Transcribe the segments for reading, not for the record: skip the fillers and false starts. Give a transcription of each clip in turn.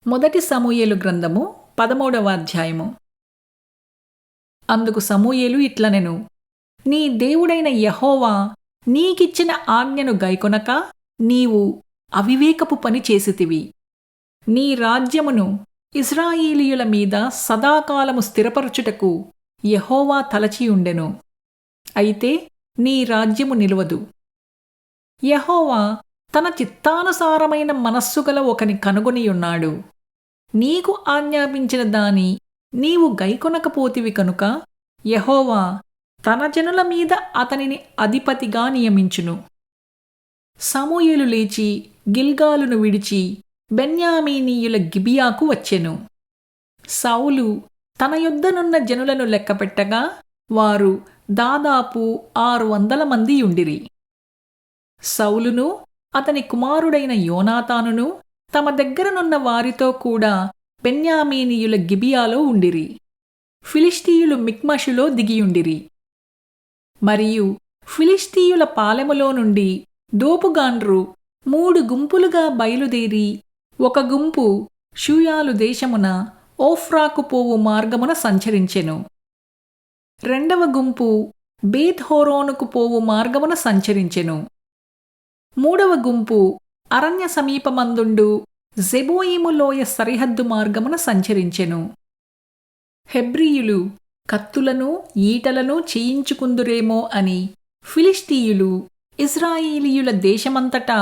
మొదటి సమూయేలు గ్రంథము 13వ అధ్యాయము. అందుకు సమూయేలు ఇట్లనెను, నీ దేవుడైన యెహోవా నీకిచ్చిన ఆజ్ఞను గైకొనక నీవు అవివేకపు పని చేసితివి. నీ రాజ్యమును ఇశ్రాయేలీయుల మీద సదాకాలము స్థిరపరచుటకు యెహోవా తలచియుండెను. అయితే నీ రాజ్యము నిలువదు. యెహోవా తన చిత్తానుసారమైన మనస్సుగల ఒకని కనుగొనియున్నాడు. నీకు ఆజ్ఞాపించిన దాని నీవు గైకొనకపోతివి కనుక యెహోవా తన జనుల మీద అతనిని అధిపతిగా నియమించును. సమూయేలు లేచి గిల్గాలును విడిచి బెన్యామీనీయుల గిబియాకు వచ్చెను. సౌలు తన యొద్దనున్న జనులను లెక్కపెట్టగా వారు దాదాపు 600 మంది యుండిరి. సౌలును అతని కుమారుడైన యోనాతానును తమ దగ్గరనున్న వారితో కూడా బెన్యామీనీయుల గిబియాలో ఉండిరి. ఫిలిష్తీయులు మిక్మషులో దిగియుండిరి. మరియు ఫిలిష్తీయుల పాలెములో నుండి దోపుగాండ్రు 3 గుంపులుగా బయలుదేరి ఒక గుంపు షూయాలు దేశమున ఓఫ్రాకు పోవు మార్గమున సంచరించెను. రెండవ గుంపు బేత్ హోరోనుకు పోవు మార్గమున సంచరించెను. మూడవ గుంపు అరణ్య సమీపమందుండు జెబోయిము లోయ సరిహద్దు మార్గమున సంచరించెను. హెబ్రీయులు కత్తులను ఈటలను చేయించుకుందురేమో అని ఫిలిష్తీయులు ఇశ్రాయేలీయుల దేశమంతటా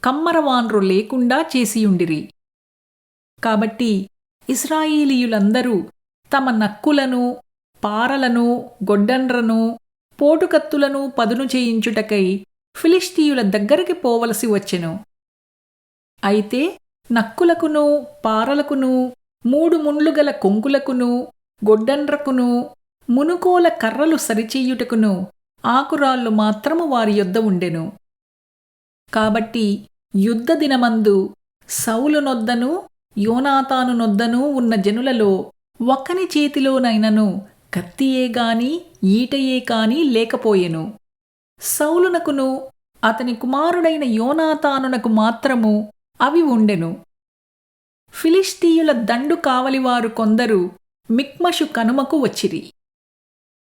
కమ్మరవాన్రు లేకుండా చేసియుండిరి. కాబట్టి ఇశ్రాయేలీయులందరూ తమ నక్కులను, పారలను, గొడ్డండ్రను, పోటుకత్తులను పదును చేయించుటకై ఫిలిష్తీయుల దగ్గరికి పోవలసి వచ్చెను. అయితే నక్కులకును, పారలకును, 3 ముండ్లు గల కొంకులకును, గొడ్డండ్రకును, మునుకోల కర్రలు సరిచెయ్యుటకును ఆకురాళ్ళు మాత్రము వారి యొద్ద ఉండెను. కాబట్టి యుద్ధ దినమందు సౌలునొద్దను యోనాతానునొద్దను ఉన్న జనులలో ఒక్కని చేతిలోనైనను కత్తియేగాని ఈటయే కాని లేకపోయెను. సౌలునకును అతని కుమారుడైన యోనాతానునకు మాత్రము అవి ఉండెను. ఫిలిష్తీయుల దండు కావలివారు కొందరు మిక్మషు కనుమకు వచ్చిరి.